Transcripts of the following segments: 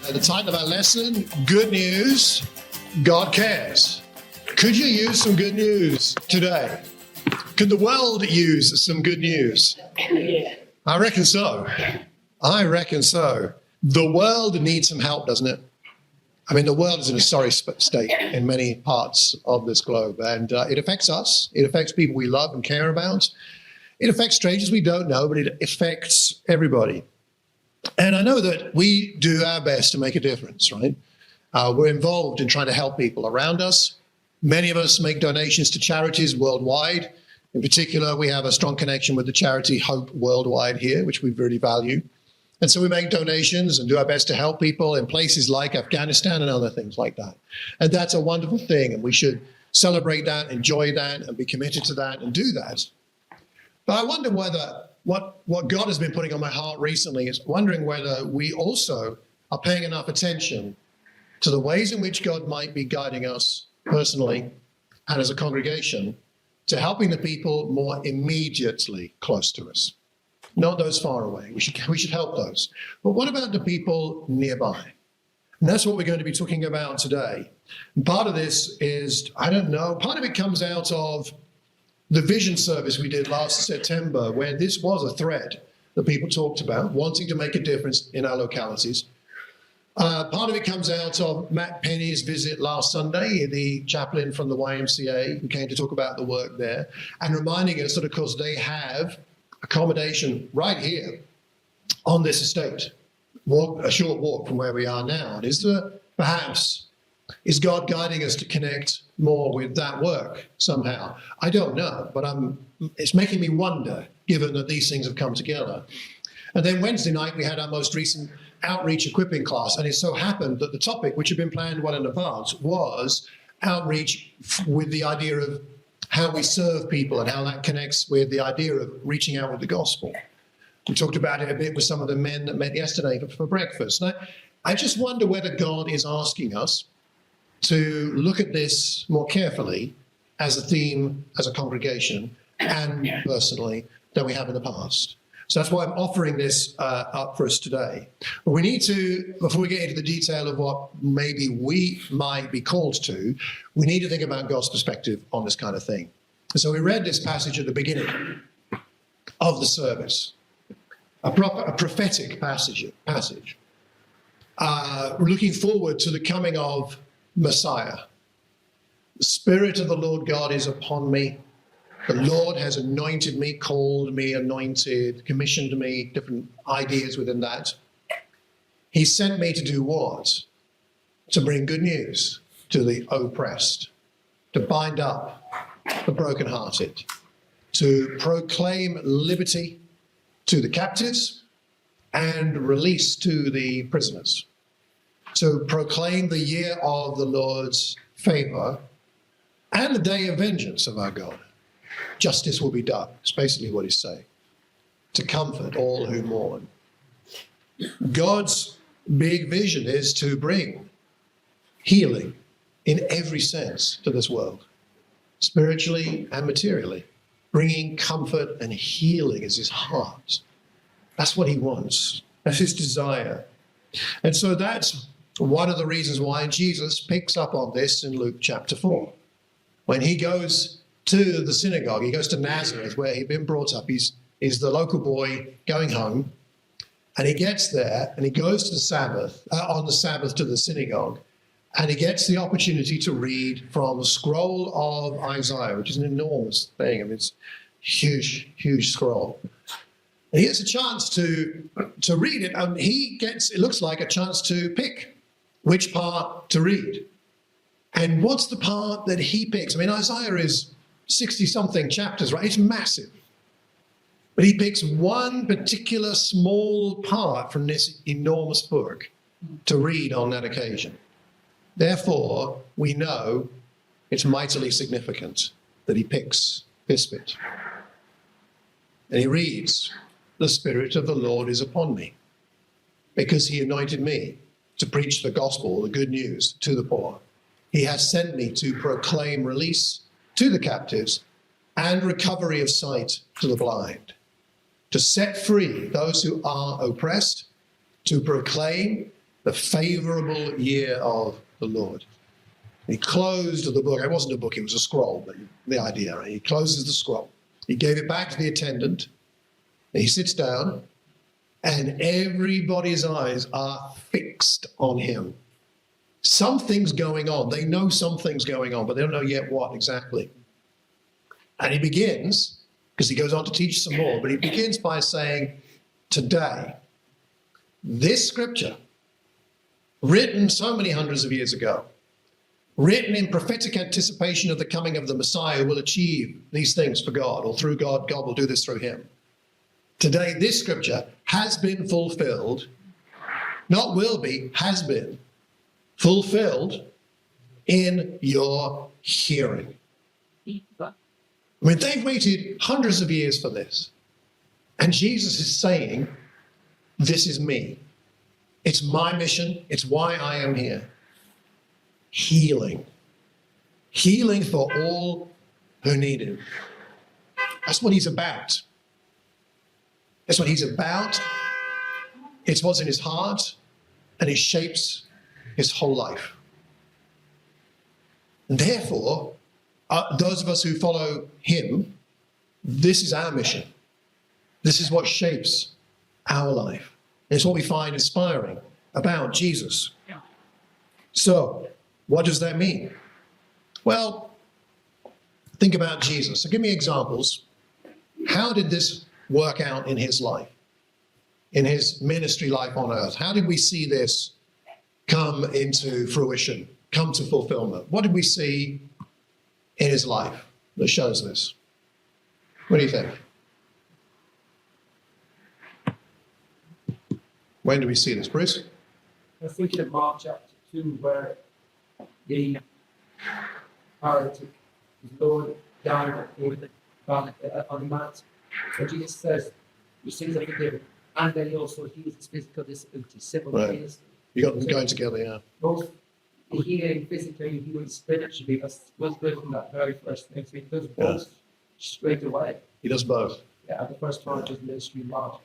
The title of our lesson, Good News, God Cares. Could you use some good news today? Could the world use some good news? Yeah. I reckon so. The world needs some help, doesn't it? I mean, the world is in a sorry state in many parts of this globe, and it affects us. It affects people we love and care about. It affects strangers we don't know, but it affects everybody. And I know that we do our best to make a difference, right? We're involved in trying to help people around us. Many of us make donations to charities worldwide. In particular, we have a strong connection with the charity Hope Worldwide here, which we really value. And so we make donations and do our best to help people in places like Afghanistan and other things like that. And that's a wonderful thing, and we should celebrate that, enjoy that, and be committed to that and do that. But I wonder whether what God has been putting on my heart recently is wondering whether we also are paying enough attention to the ways in which God might be guiding us personally and as a congregation to helping the people more immediately close to us. Not those far away. We should help those. But what about the people nearby? And that's what we're going to be talking about today. And part of this is, I don't know, part of it comes out of the vision service we did last September, where this was a thread that people talked about, wanting to make a difference in our localities. Part of it comes out of Matt Penny's visit last Sunday, the chaplain from the YMCA, who came to talk about the work there, and reminding us that, of course, they have accommodation right here on this estate, a short walk from where we are now. And is God guiding us to connect more with that work somehow? I don't know, but it's making me wonder, given that these things have come together. And then Wednesday night, we had our most recent outreach equipping class, and it so happened that the topic, which had been planned well in advance, was outreach with the idea of how we serve people and how that connects with the idea of reaching out with the gospel. We talked about it a bit with some of the men that met yesterday for breakfast. And I just wonder whether God is asking us to look at this more carefully as a theme, as a congregation, and personally, than we have in the past. So that's why I'm offering this up for us today. But we need to, before we get into the detail of what maybe we might be called to, we need to think about God's perspective on this kind of thing. And so we read this passage at the beginning of the service, a prophetic passage, looking forward to the coming of Messiah. The Spirit of the Lord God is upon me. The Lord has anointed me, called me, anointed, commissioned me, different ideas within that. He sent me to do what? To bring good news to the oppressed, to bind up the brokenhearted, to proclaim liberty to the captives and release to the prisoners. To proclaim the year of the Lord's favor and the day of vengeance of our God. Justice will be done. It's basically what he's saying. To comfort all who mourn. God's big vision is to bring healing in every sense to this world, spiritually and materially. Bringing comfort and healing is his heart. That's what he wants. That's his desire. And so that's one of the reasons why Jesus picks up on this in Luke chapter 4. When he goes to the synagogue, he goes to Nazareth, where he'd been brought up. He's the local boy going home, and he gets there, and he goes to the Sabbath, on the Sabbath to the synagogue, and he gets the opportunity to read from the scroll of Isaiah, which is an enormous thing. I mean, it's a huge, huge scroll. And he gets a chance to read it, and it looks like a chance to pick which part to read. And what's the part that he picks? I mean, Isaiah is 60-something chapters, right? It's massive. But he picks one particular small part from this enormous book to read on that occasion. Therefore, we know it's mightily significant that he picks this bit. And he reads, "The Spirit of the Lord is upon me, because he anointed me to preach the gospel, the good news, to the poor. He has sent me to proclaim release to the captives and recovery of sight to the blind, to set free those who are oppressed, to proclaim the favorable year of the Lord. He closed the book. It wasn't a book, it was a scroll, but the idea, right? He closes the scroll. He gave it back to the attendant. He sits down, and everybody's eyes are fixed on him. Something's going on. They know something's going on, but they don't know yet what exactly. And he begins, because he goes on to teach some more, but he begins by saying, today, this scripture, written so many hundreds of years ago, written in prophetic anticipation of the coming of the Messiah who will achieve these things for God, or through God, God will do this through him. Today, this scripture has been fulfilled, not will be, has been fulfilled in your hearing. I mean, they've waited hundreds of years for this. And Jesus is saying, this is me. It's my mission. It's why I am here. Healing. Healing for all who need it. That's what he's about. That's what he's about. It's what's in his heart, and it shapes his whole life. And therefore, those of us who follow him, this is our mission. This is what shapes our life. It's what we find inspiring about Jesus. So, what does that mean? Well, think about Jesus. So give me examples. How did this work out in his life, in his ministry life on earth? How did we see this come into fruition, come to fulfillment? What did we see in his life that shows this? What do you think? When do we see this, Bruce? I think in Mark chapter 2, where the paralytic is lowered down on the mat, where Jesus says, your sins are forgiven, and then he also heals his physical disability, several ways. You got them going together, yeah. Both healing physically, healing spiritually, was good in that very first thing. So he does both straight away. He does both. Yeah, the first part is ministry Mark.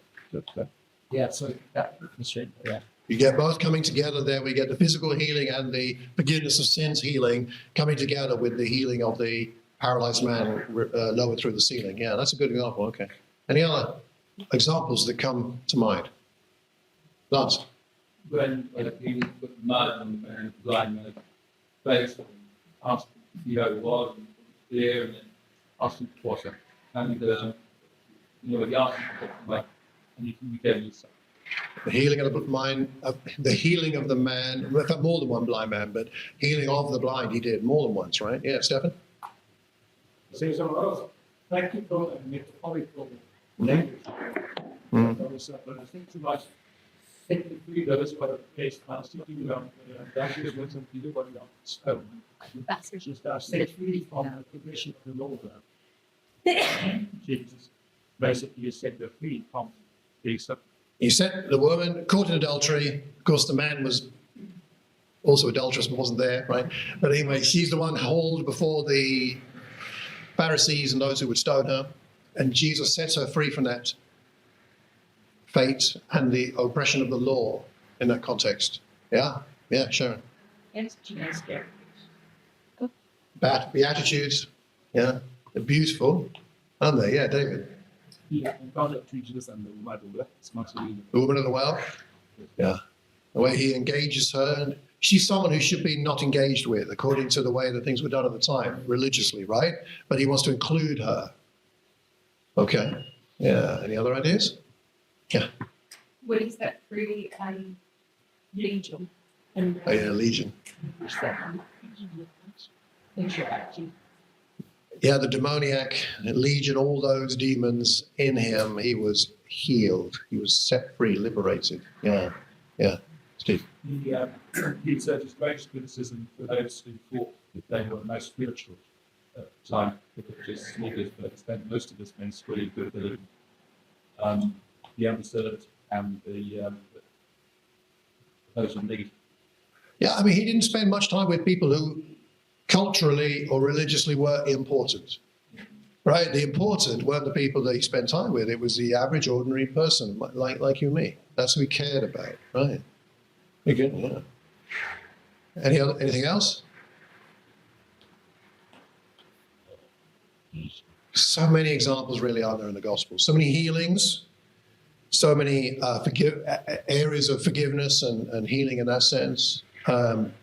Yeah, so that straight, yeah. You get both coming together there. We get the physical healing and the forgiveness of sins healing coming together with the healing of the paralyzed man lowered through the ceiling. Yeah, that's a good example. Okay. Any other examples that come to mind? Lance? When he put mud on the blind man's face and asked if he was there and then asked him to wash it. And he asked him to wash and he gave me some. The healing of the healing of the man, in fact, more than one blind man, but healing of the blind he did more than once, right? Yeah, Stefan? Say some of those practical and metaphorical language. But I think too much technically that is what a case class thinking about that is what some people want to stone. Just set free from the condition of the law. Jesus basically set the free from being subject. He set the woman caught in adultery. Of course, the man was also adulterous, but wasn't there, right? But anyway, she's the one hauled before the Pharisees and those who would stone her. And Jesus sets her free from that fate and the oppression of the law in that context. Yeah? Yeah, Sharon. Beatitudes. Yeah. They're beautiful, aren't they? Yeah, David. Yeah, and God teaches and the woman it's much easier. The woman of the well? Yeah. The way he engages her. And she's someone who should be not engaged with, according to the way that things were done at the time, religiously, right? But he wants to include her. Okay. Yeah. Any other ideas? Yeah. What is that free legion? And Oh, yeah, Legion. Yeah, the demoniac, Legion, all those demons in him, he was healed. He was set free, liberated. Yeah. Yeah. Steve. He said his greatest criticism for those who thought that they were most spiritual at the time, because smokers, but spent most of this ministry with the undeserved and those in need. Yeah, I mean, he didn't spend much time with people who culturally or religiously were important, right? The important weren't the people that he spent time with. It was the average, ordinary person like you and me. That's who he cared about, right? You good? Yeah. Anything else? So many examples really are there in the gospel. So many healings, so many areas of forgiveness and healing in that sense.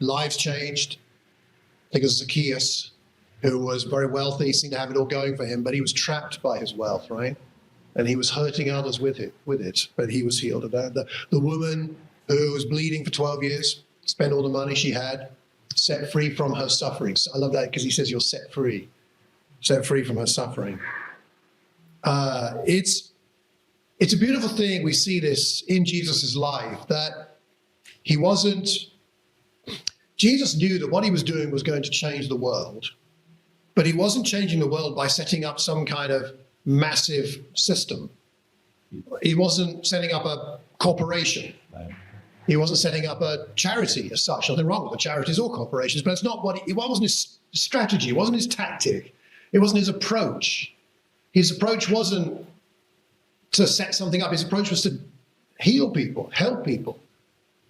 Lives changed. I think it was Zacchaeus, who was very wealthy, seemed to have it all going for him, but he was trapped by his wealth, right? And he was hurting others with it, but he was healed of that. The woman who was bleeding for 12 years, spent all the money she had, set free from her sufferings. I love that because he says you're set free from her suffering. It's a beautiful thing. We see this in Jesus' life, that Jesus knew that what he was doing was going to change the world, but he wasn't changing the world by setting up some kind of massive system. He wasn't setting up a corporation. He wasn't setting up a charity as such. Nothing wrong with the charities or corporations, but it's not it wasn't his strategy, it wasn't his tactic, it wasn't his approach. His approach wasn't to set something up. His approach was to heal people, help people,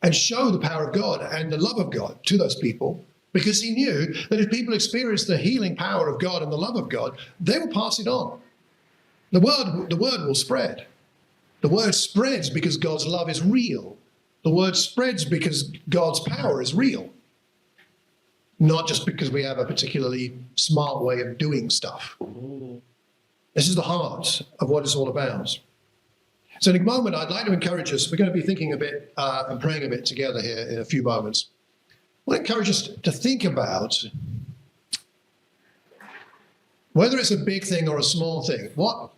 and show the power of God and the love of God to those people, because he knew that if people experienced the healing power of God and the love of God, they will pass it on. The word will spread. The word spreads because God's love is real. The word spreads because God's power is real, not just because we have a particularly smart way of doing stuff. This is the heart of what it's all about. So in a moment, I'd like to encourage us, we're going to be thinking a bit and praying a bit together here in a few moments. I want to encourage us to think about whether it's a big thing or a small thing. What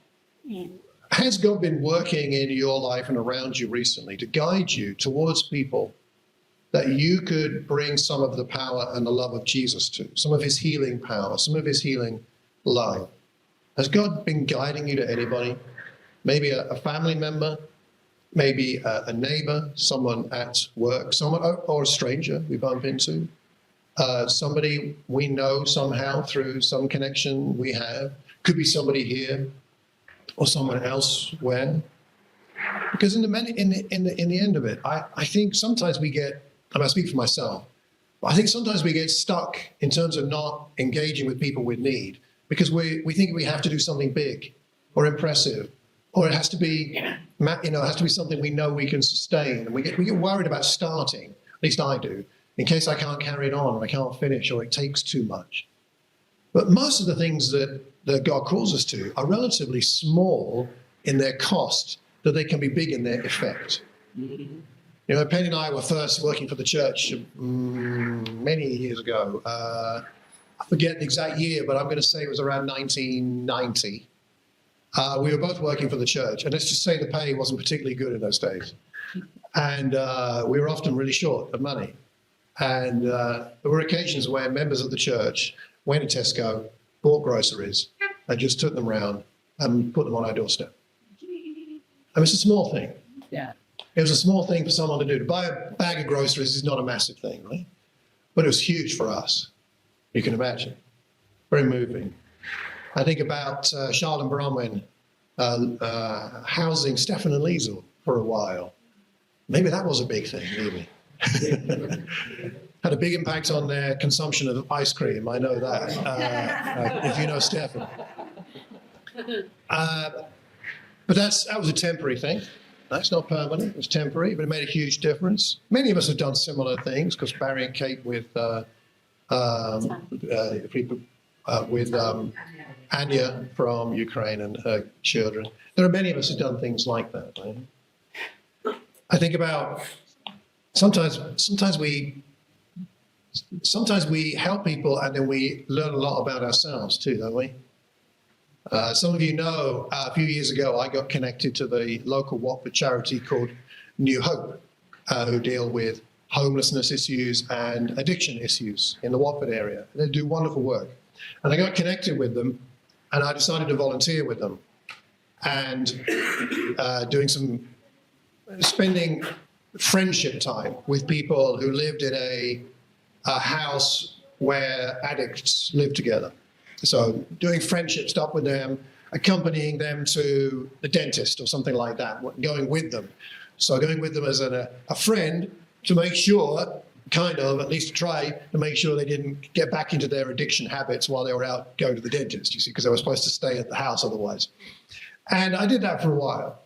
has God been working in your life and around you recently to guide you towards people that you could bring some of the power and the love of Jesus to, some of his healing power, some of his healing love? Has God been guiding you to anybody? Maybe a family member, maybe a neighbor, someone at work, someone or a stranger we bump into, somebody we know somehow through some connection we have. Could be somebody here or someone elsewhere. Because in the end of it, I think sometimes we get, and I speak for myself, I think sometimes we get stuck in terms of not engaging with people with need because we think we have to do something big or impressive, or it has to be, it has to be something we know we can sustain. And we get worried about starting, at least I do, in case I can't carry it on, or I can't finish, or it takes too much. But most of the things that God calls us to are relatively small in their cost, that they can be big in their effect. You know, Penny and I were first working for the church many years ago. I forget the exact year, but I'm going to say it was around 1990. We were both working for the church, and let's just say the pay wasn't particularly good in those days. And we were often really short of money. And there were occasions where members of the church went to Tesco, bought groceries, and just took them round and put them on our doorstep. I mean, it's a small thing. Yeah. It was a small thing for someone to do. To buy a bag of groceries is not a massive thing, right? But it was huge for us. You can imagine. Very moving. I think about Charlotte and Bronwyn housing Stefan and Liesel for a while. Maybe that was a big thing, maybe. Had a big impact on their consumption of ice cream, I know that, if you know Stefan. But that was a temporary thing. That's not permanent, it was temporary, but it made a huge difference. Many of us have done similar things, because Barry and Kate with Anya from Ukraine and her children. There are many of us who've done things like that. Right? I think about sometimes we help people and then we learn a lot about ourselves too, don't we? Some of you know, a few years ago, I got connected to the local Watford charity called New Hope, who deal with homelessness issues and addiction issues in the Watford area. They do wonderful work. And I got connected with them, and I decided to volunteer with them and spending friendship time with people who lived in a house where addicts lived together. So doing friendship stuff with them, accompanying them to the dentist or something like that, going with them. So going with them as a friend, to make sure, kind of, at least try to make sure they didn't get back into their addiction habits while they were out going to the dentist, you see, because they were supposed to stay at the house otherwise. And I did that for a while.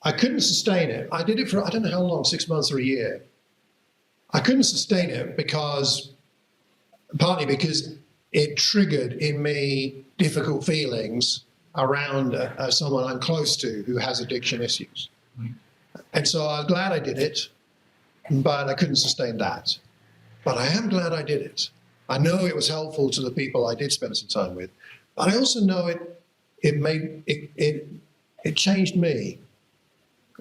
I couldn't sustain it. I did it for, I don't know how long, 6 months or a year. I couldn't sustain it partly because it triggered in me difficult feelings around someone I'm close to who has addiction issues. And so I'm glad I did it, but I couldn't sustain that. But I am glad I did it. I know it was helpful to the people I did spend some time with, but I also know it changed me.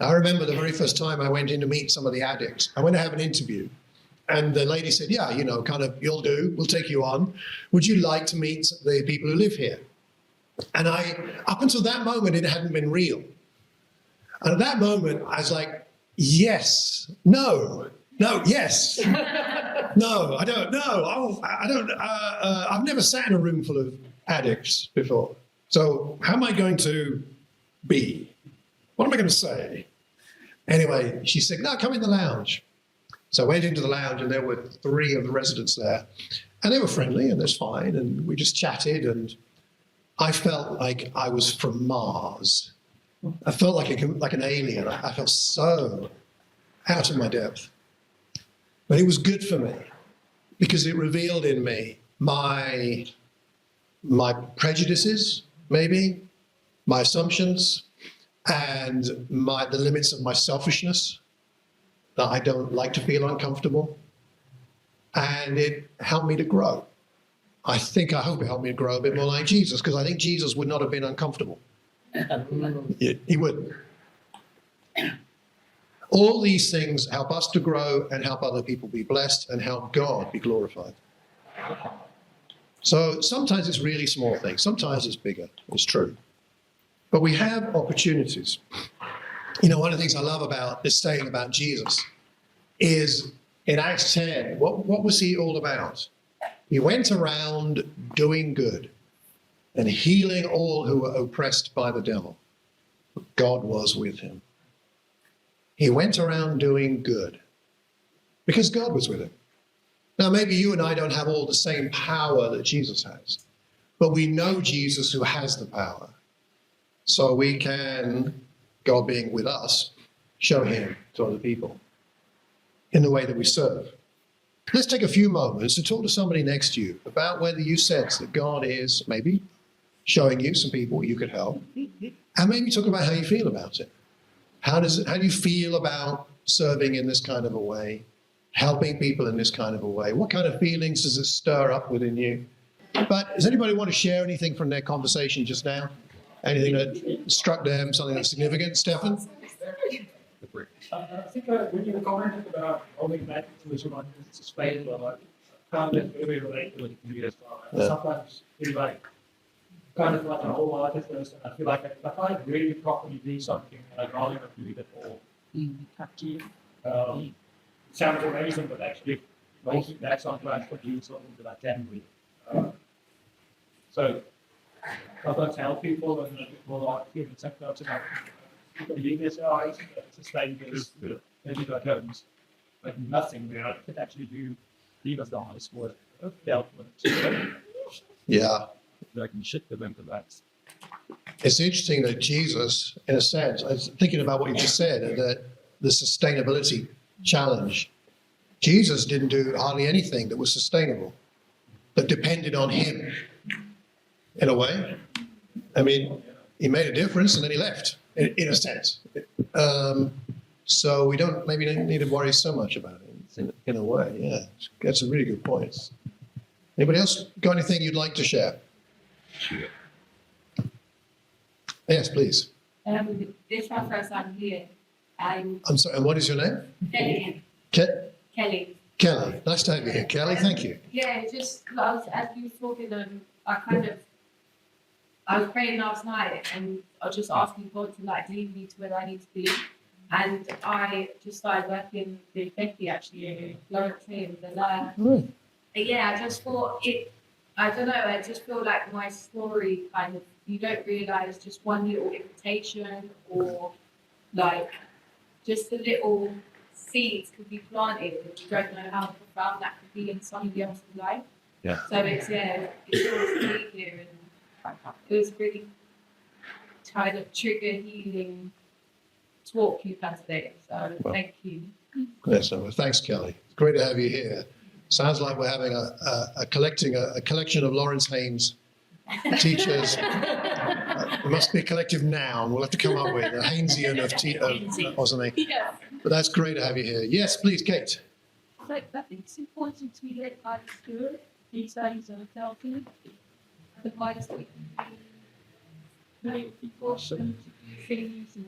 I remember the very first time I went in to meet some of the addicts. I went to have an interview, and the lady said, yeah, you know, kind of, you'll do, we'll take you on. Would you like to meet the people who live here? And up until that moment, it hadn't been real. And at that moment, I was like, yes, no, yes. No, I don't know. Oh, I don't, I've never sat in a room full of addicts before. So how am I going to be? What am I going to say? Anyway, she said, no, come in the lounge. So I went into the lounge, and there were 3 of the residents there. And they were friendly, and that's fine. And we just chatted, and I felt like I was from Mars. I felt like an alien. I felt so out of my depth. But it was good for me because it revealed in me my prejudices, maybe, my assumptions, and the limits of my selfishness, that I don't like to feel uncomfortable. And it helped me to grow. I hope it helped me to grow a bit more like Jesus, because I think Jesus would not have been uncomfortable. He wouldn't. All these things help us to grow and help other people be blessed and help God be glorified. So sometimes it's really small things. Sometimes it's bigger. It's true. But we have opportunities. You know, one of the things I love about this saying about Jesus is in Acts 10, what was he all about? He went around doing good and healing all who were oppressed by the devil. God was with him. He went around doing good because God was with him. Now, maybe you and I don't have all the same power that Jesus has, but we know Jesus who has the power. So we can, God being with us, show him to other people in the way that we serve. Let's take a few moments to talk to somebody next to you about whether you sense that God is maybe showing you some people you could help, and maybe talk about how you feel about it. How do you feel about serving in this kind of a way, helping people in this kind of a way? What kind of feelings does it stir up within you? But does anybody want to share anything from their conversation just now? Anything that struck them, something that's significant? Stefan? I think when you were commenting about holding back to someone who's sustainable, I found it very related with me as well. Yeah. Sometimes feel like kind of like a whole artist, and I feel like if I really properly do something, I'd rather not do it at all. It sounds amazing, but actually holding back sometimes could do something that I can do. So sometimes help people and people like even sometimes about believe this eyes, sustain this, maybe that happens. But nothing there could actually do leave us down this word dealt with. Yeah. I can shift them into that. It's interesting that Jesus, in a sense, I was thinking about what you just said, that the sustainability challenge. Jesus didn't do hardly anything that was sustainable, that depended on him, in a way. I mean, he made a difference and then he left, in a sense. So we don't need to worry so much about it, in a way. Yeah, that's a really good point. Anybody else got anything you'd like to share? Sure. Yes, please. This is my first time here. I'm I'm sorry, and what is your name? Kelly. Kelly. Kelly. Nice to have you here. Kelly, thank you. Yeah, just as you were talking, I was praying last night, and I was just asking God to lead me to where I need to be. And I just started working with Becky actually, Lawrence Hill, and yeah, I just thought I don't know, I just feel like my story kind of, you don't realise just one little invitation or just a little seeds could be planted, and you don't know how profound that could be in somebody else's life. Yeah. So it's always great here, and it was really kind of trigger healing talk you've had today. So Well. thank you. Yes, well, thanks, Kelly. It's great to have you here. Sounds like we're having a collection of Lawrence Haynes teachers. It must be a collective noun. We'll have to come up with a Haynesian or something. Yeah. But that's great to have you here. Yes, please, Kate. So I think it's important to be led by the Spirit. These days are healthy. The Bible says very precaution to do things and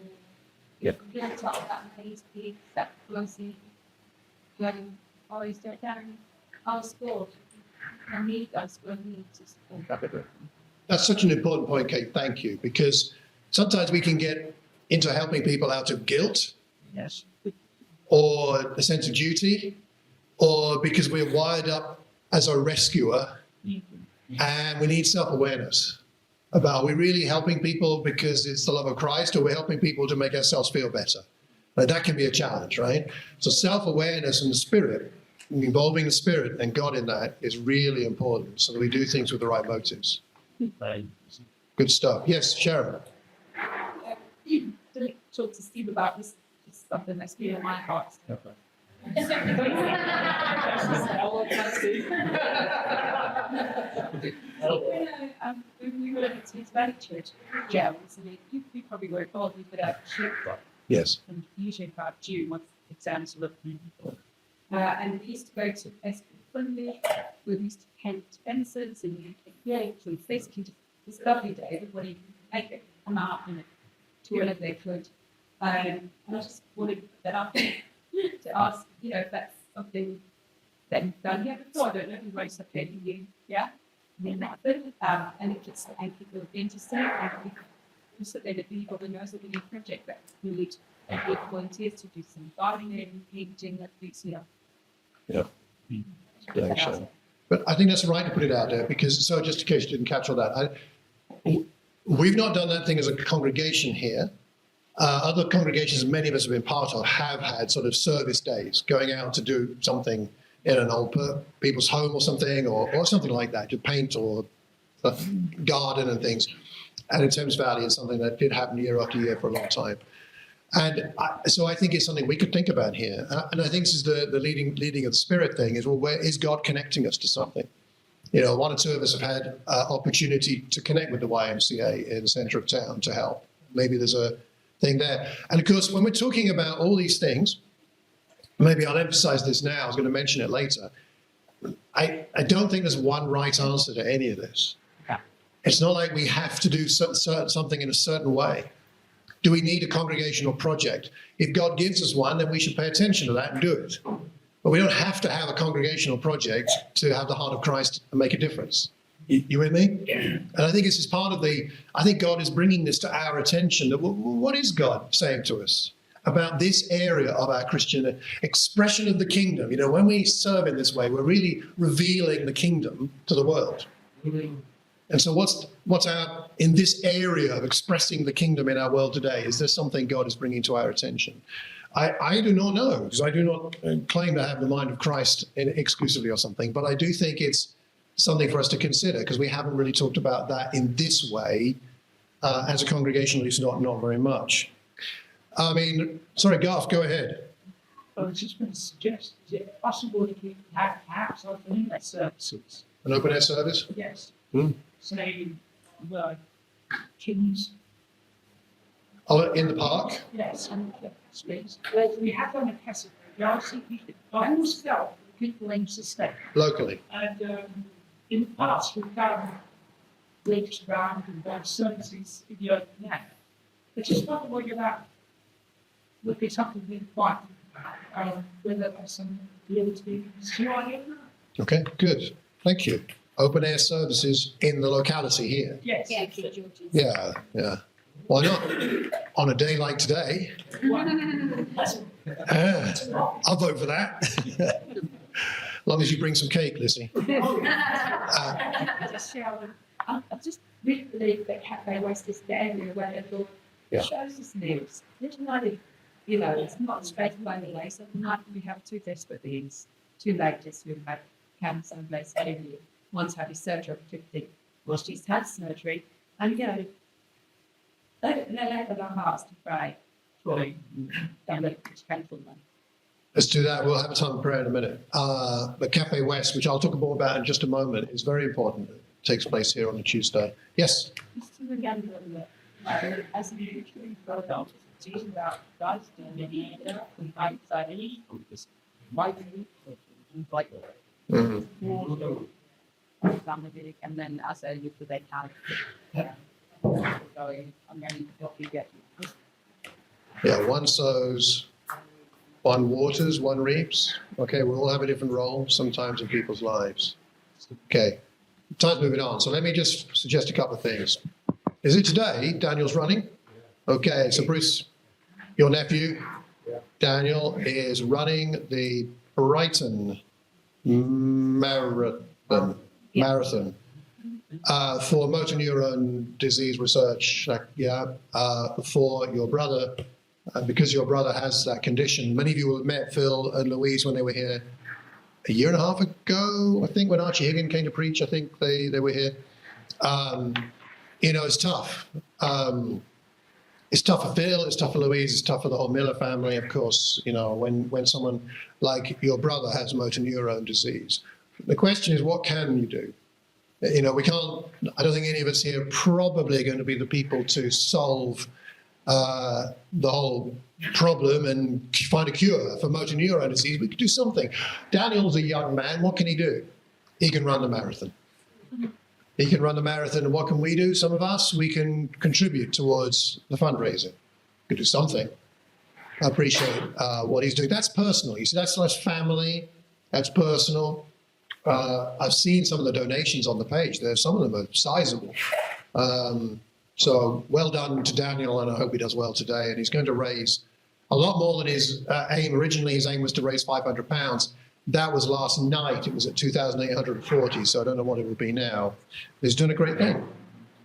get up that pace, that closely. When always go down our school and need us when we need to support. That's such an important point, Kate. Thank you. Because sometimes we can get into helping people out of guilt Yes. or a sense of duty, or because we're wired up as a rescuer and we need self-awareness about, are we really helping people because it's the love of Christ, or we're helping people to make ourselves feel better? And that can be a challenge, right? So self-awareness and the Spirit, involving the Spirit and God in that, is really important so that we do things with the right motives. Good stuff. Yes, Sharon. You didn't talk to Steve about this. It's something that's been in my heart. When we were at the Hispanic church, Jones, and you probably were told we put out a sheep book, Yes. and usually about June once exams look. And we used to go to Esco Sunday, we used to paint fences and so basically just this lovely day, everybody make it come out and to wherever they could. And I just wanted to put that up to ask, if that's something that you've done here before. I don't know if you wrote something you, yeah? And that's it. And if it's and people are interested, and we just that the people who knows that we need a project that we need to get volunteers to do some gardening, painting, that things, Yeah. Thanks, Sharon. But I think that's right to put it out there because, so just in case you didn't catch all that, we've not done that thing as a congregation here. Other congregations many of us have been part of have had sort of service days, going out to do something in an old people's home or something, or something like that, to paint or garden and things. And in Thames Valley, it's something that did happen year after year for a long time. And so I think it's something we could think about here. And I think this is the leading of the Spirit thing is, well, where is God connecting us to something? One or two of us have had opportunity to connect with the YMCA in the centre of town to help. Maybe there's a thing there. And of course, when we're talking about all these things, maybe I'll emphasize this now, I was going to mention it later. I don't think there's one right answer to any of this. It's not like we have to do something in a certain way. Do we need a congregational project? If God gives us one, then we should pay attention to that and do it. But we don't have to have a congregational project to have the heart of Christ and make a difference. You with me? Yeah. And I think this is part of I think God is bringing this to our attention. That what is God saying to us about this area of our Christian expression of the kingdom? When we serve in this way, we're really revealing the kingdom to the world. And so what's in this area of expressing the kingdom in our world today? Is there something God is bringing to our attention? I do not know, because I do not claim to have the mind of Christ exclusively or something, but I do think it's something for us to consider, because we haven't really talked about that in this way as a congregation, at least not very much. Sorry, Garth, go ahead. I was just going to suggest, is it possible if you have perhaps open air services? An open air service? Yes. Hmm. Say, Kings. Oh, in the park? Yes, and streets. We have done a Castle. I always felt people aim to stay. Locally. And in the past, we've done lakes around and done services in the open air. But just wonder whether that would be something we'd quite whether there's some be able to be CIM. Okay, good. Thank you. Open air services in the locality here. Yes. Yeah, King George's. Yeah. Why not? On a day like today. I'll vote for that. As long as you bring some cake, Lizzie. I just really believe that Cafe West is the area where the Lord Yeah. shows us news. Literally, it's not straight away. So tonight we have two desperate things, two ladies who had cancer and they say one's had his surgery, well, she's had surgery, and they let our hearts to pray for them, strengthen them. Let's do that. We'll have a time of prayer in a minute. The Cafe West, which I'll talk more about in just a moment, is very important. It takes place here on a Tuesday. Yes? Just to again, as we usually go down, teaching about God's doing we find that any might be like family, and then as a youth, they have going. I'm going to help you get. Yeah, one sows, one waters, one reaps. Okay, we all have a different role sometimes in people's lives. Okay, time's moving on. So let me just suggest a couple of things. Is it today Daniel's running? Okay, so Bruce, your nephew, Daniel, is running the Brighton Marathon for motor neuron disease research. For your brother, because your brother has that condition. Many of you will have met Phil and Louise when they were here a year and a half ago, I think, when Archie Higgin came to preach. I think they were here. It's tough. It's tough for Phil, it's tough for Louise, it's tough for the whole Miller family, of course, when someone like your brother has motor neuron disease. The question is, what can you do? We can't, I don't think any of us here probably are going to be the people to solve the whole problem and find a cure for motor neuron disease. We could do something. Daniel's a young man, what can he do? He can run the marathon. He can run the marathon, and what can we do? Some of us, we can contribute towards the fundraising. We can do something. I appreciate what he's doing. That's personal. You see, that's less family. That's personal. I've seen some of the donations on the page. Some of them are sizable. So well done to Daniel, and I hope he does well today. And he's going to raise a lot more than his aim. Originally, his aim was to raise £500. That was last night. It was at 2,840, so I don't know what it will be now. He's doing a great thing.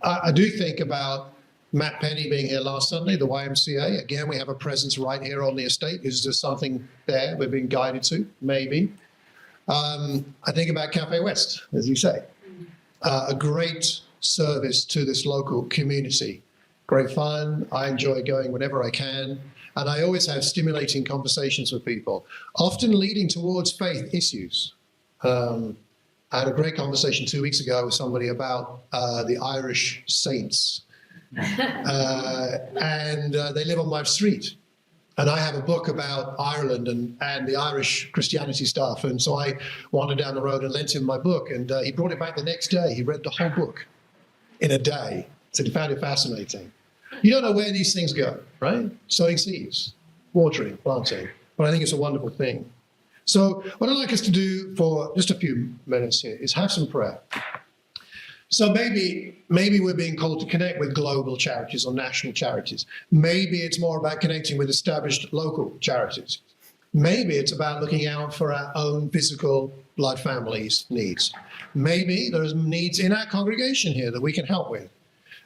I do think about Matt Penny being here last Sunday, the YMCA. Again, we have a presence right here on the estate. Is there something there we're being guided to? Maybe. I think about Cafe West, as you say. A great service to this local community. Great fun. I enjoy going whenever I can. And I always have stimulating conversations with people, often leading towards faith issues. I had a great conversation 2 weeks ago with somebody about the Irish saints. And they live on my street. And I have a book about Ireland and the Irish Christianity stuff. And so I wandered down the road and lent him my book. And he brought it back the next day. He read the whole book in a day. So he found it fascinating. You don't know where these things go, right? Sowing seeds, watering, planting. But I think it's a wonderful thing. So what I'd like us to do for just a few minutes here is have some prayer. So maybe we're being called to connect with global charities or national charities. Maybe it's more about connecting with established local charities. Maybe it's about looking out for our own physical blood families' needs. Maybe there's needs in our congregation here that we can help with.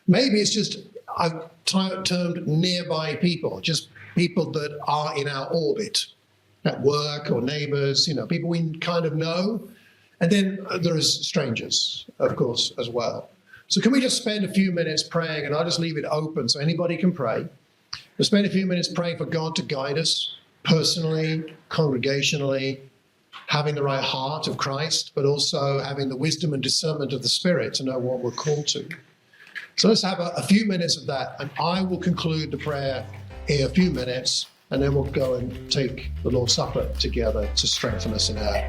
Maybe it's just, I've termed nearby people, just people that are in our orbit, at work or neighbors, people we kind of know. And then there's strangers, of course, as well. So can we just spend a few minutes praying, and I'll just leave it open so anybody can pray. We'll spend a few minutes praying for God to guide us personally, congregationally, having the right heart of Christ, but also having the wisdom and discernment of the Spirit to know what we're called to. So let's have a few minutes of that, and I will conclude the prayer in a few minutes, and then we'll go and take the Lord's Supper together to strengthen us in our